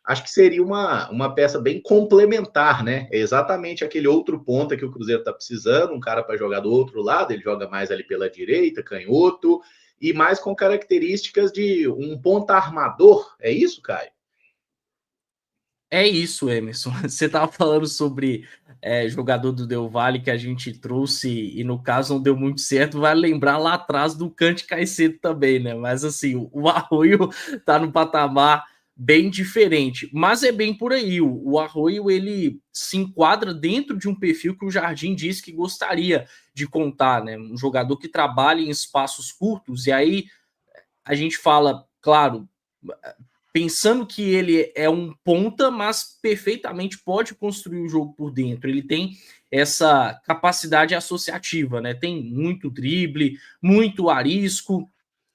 acho que seria uma peça bem complementar, né? É exatamente aquele outro ponta que o Cruzeiro está precisando, um cara para jogar do outro lado, ele joga mais ali pela direita, canhoto, e mais com características de um ponta armador. É isso, Caio? É isso, Emerson. Você estava falando sobre jogador do Del Valle que a gente trouxe e no caso não deu muito certo. Vai lembrar lá atrás do Cante Caicedo também, né? Mas assim, o Arroio tá no patamar bem diferente. Mas é bem por aí. O Arroio ele se enquadra dentro de um perfil que o Jardim disse que gostaria de contar, né? Um jogador que trabalha em espaços curtos. E aí a gente fala, claro, pensando que ele é um ponta, mas perfeitamente pode construir o jogo por dentro. Ele tem essa capacidade associativa, né? Tem muito drible, muito arisco.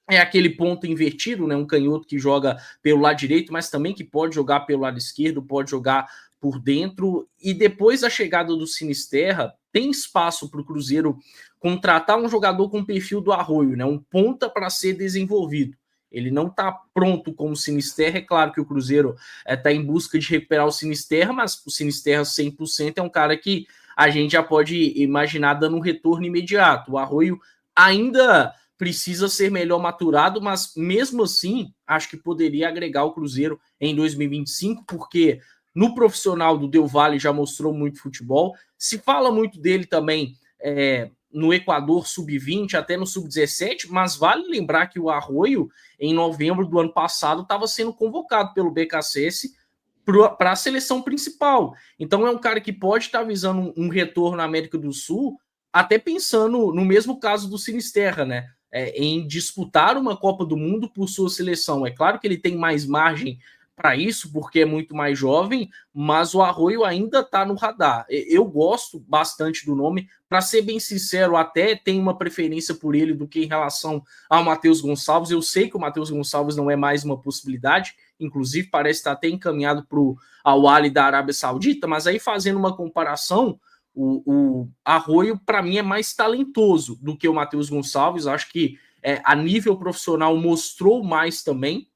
É aquele ponto invertido, né? Um canhoto que joga pelo lado direito, mas também que pode jogar pelo lado esquerdo, pode jogar por dentro. E depois da chegada do Sinisterra, tem espaço para o Cruzeiro contratar um jogador com o perfil do Arroio, né? Um ponta para ser desenvolvido. Ele não está pronto como Sinisterra. É claro que o Cruzeiro está em busca de recuperar o Sinisterra, mas o Sinisterra 100% é um cara que a gente já pode imaginar dando um retorno imediato. O Arroio ainda precisa ser melhor maturado, mas mesmo assim, acho que poderia agregar o Cruzeiro em 2025, porque no profissional do Del Valle já mostrou muito futebol. Se fala muito dele também no Equador sub-20, até no sub-17, mas vale lembrar que o Arroio, em novembro do ano passado, estava sendo convocado pelo BKSS para a seleção principal. Então é um cara que pode estar visando um retorno na América do Sul, até pensando no mesmo caso do Sinisterra, né? Em disputar uma Copa do Mundo por sua seleção. É claro que ele tem mais margem para isso, porque é muito mais jovem, mas o Arroio ainda está no radar. Eu gosto bastante do nome, para ser bem sincero, até tenho uma preferência por ele do que em relação ao Matheus Gonçalves. Eu sei que o Matheus Gonçalves não é mais uma possibilidade, inclusive parece estar até encaminhado para o Al-Ahly da Arábia Saudita, mas aí fazendo uma comparação, o Arroio, para mim, é mais talentoso do que o Matheus Gonçalves. Acho que a nível profissional mostrou mais também,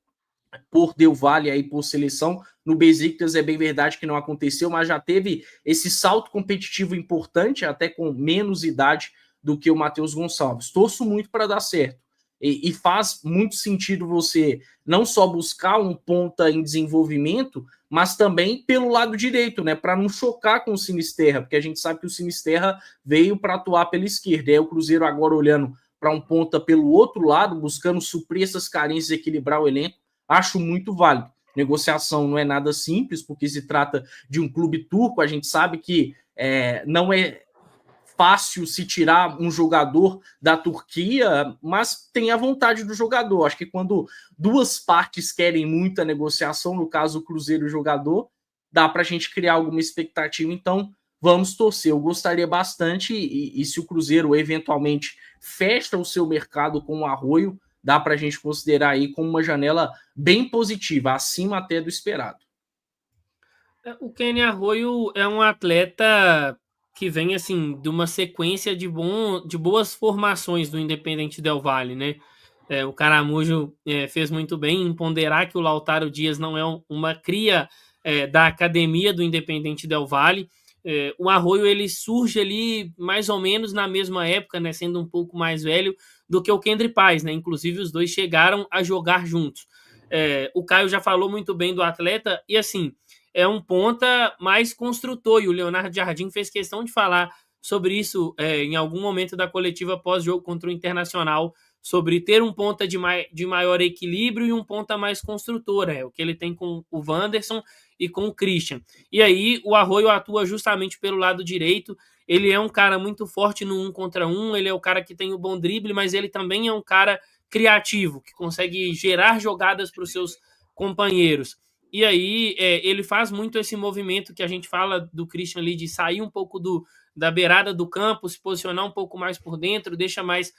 por Del Valle aí por seleção. No Besiktas é bem verdade que não aconteceu, mas já teve esse salto competitivo importante, até com menos idade do que o Matheus Gonçalves. Torço muito para dar certo. E faz muito sentido você não só buscar um ponta em desenvolvimento, mas também pelo lado direito, né? Para não chocar com o Sinisterra, porque a gente sabe que o Sinisterra veio para atuar pela esquerda. É o Cruzeiro agora olhando para um ponta pelo outro lado, buscando suprir essas carências e equilibrar o elenco. Acho muito válido. Negociação não é nada simples, porque se trata de um clube turco. A gente sabe que não é fácil se tirar um jogador da Turquia, mas tem a vontade do jogador. Acho que quando duas partes querem muita negociação, no caso o Cruzeiro e o jogador, dá para a gente criar alguma expectativa. Então, vamos torcer. Eu gostaria bastante, e se o Cruzeiro eventualmente fecha o seu mercado com o Arroio, dá para a gente considerar aí como uma janela bem positiva, acima até do esperado. O Kenny Arroio é um atleta que vem assim de uma sequência de boas formações do Independente Del Valle, né? O Caramujo fez muito bem em ponderar que o Lautaro Dias não é uma cria da academia do Independente Del Valle. O Arroio ele surge ali mais ou menos na mesma época, né? Sendo um pouco mais velho do que o Kendry Paz, né? Inclusive os dois chegaram a jogar juntos. O Caio já falou muito bem do atleta e assim é um ponta mais construtor, e o Leonardo Jardim fez questão de falar sobre isso em algum momento da coletiva pós-jogo contra o Internacional, sobre ter um ponta de maior equilíbrio e um ponta mais construtor, o que ele tem com o Wanderson e com o Christian. E aí o Arroio atua justamente pelo lado direito. Ele é um cara muito forte no 1 contra 1, ele é o cara que tem o bom drible, mas ele também é um cara criativo, que consegue gerar jogadas para os seus companheiros. E aí ele faz muito esse movimento que a gente fala do Christian ali, de sair um pouco da beirada do campo, se posicionar um pouco mais por dentro, deixa mais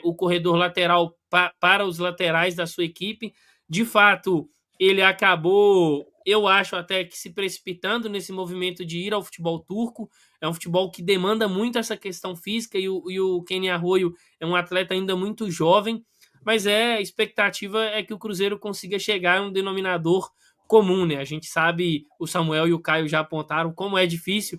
o corredor lateral para os laterais da sua equipe. De fato, ele acabou, eu acho até que se precipitando nesse movimento de ir ao futebol turco. É um futebol que demanda muito essa questão física, e o Kenny Arroio é um atleta ainda muito jovem, mas a expectativa é que o Cruzeiro consiga chegar a um denominador comum, né? A gente sabe, o Samuel e o Caio já apontaram como é difícil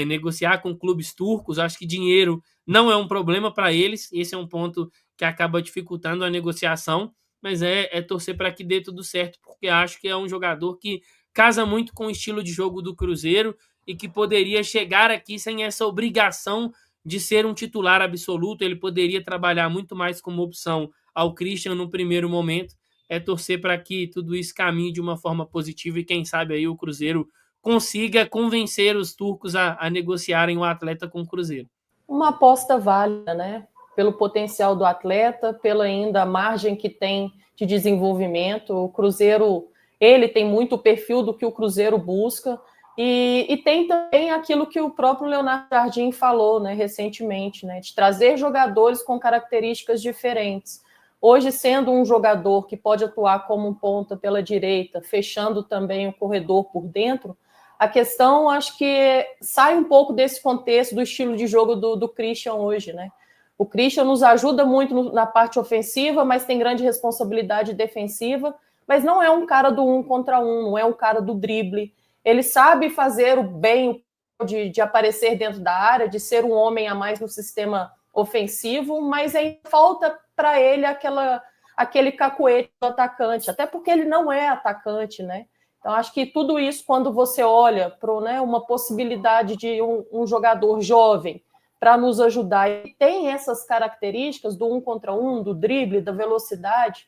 negociar com clubes turcos. Acho que dinheiro não é um problema para eles. Esse é um ponto que acaba dificultando a negociação, mas é torcer para que dê tudo certo, porque acho que é um jogador que casa muito com o estilo de jogo do Cruzeiro e que poderia chegar aqui sem essa obrigação de ser um titular absoluto. Ele poderia trabalhar muito mais como opção ao Christian no primeiro momento. É torcer para que tudo isso caminhe de uma forma positiva e quem sabe aí o Cruzeiro consiga convencer os turcos a negociarem o atleta com o Cruzeiro. Uma aposta válida, né? Pelo potencial do atleta, pela ainda margem que tem de desenvolvimento. O Cruzeiro, ele tem muito o perfil do que o Cruzeiro busca. E tem também aquilo que o próprio Leonardo Jardim falou, né, recentemente, né, de trazer jogadores com características diferentes. Hoje, sendo um jogador que pode atuar como um ponta pela direita, fechando também o corredor por dentro, a questão, acho que sai um pouco desse contexto do estilo de jogo do Christian hoje, né? O Christian nos ajuda muito na parte ofensiva, mas tem grande responsabilidade defensiva, mas não é um cara do 1 contra 1, não é um cara do drible. Ele sabe fazer o bem de aparecer dentro da área, de ser um homem a mais no sistema ofensivo, mas ainda falta para ele aquele cacuete do atacante, até porque ele não é atacante, né? Então, acho que tudo isso, quando você olha para, né, uma possibilidade de um jogador jovem para nos ajudar, e tem essas características do 1 contra 1, do drible, da velocidade,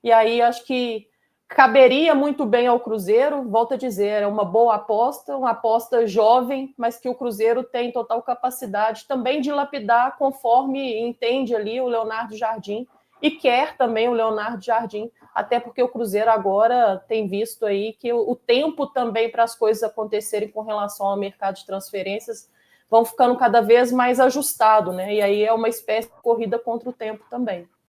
e aí acho que caberia muito bem ao Cruzeiro. Volto a dizer, é uma boa aposta, uma aposta jovem, mas que o Cruzeiro tem total capacidade também de lapidar conforme entende ali o Leonardo Jardim e quer também o Leonardo Jardim, até porque o Cruzeiro agora tem visto aí que o tempo também para as coisas acontecerem com relação ao mercado de transferências vão ficando cada vez mais ajustado, né? E aí é uma espécie de corrida contra o tempo também.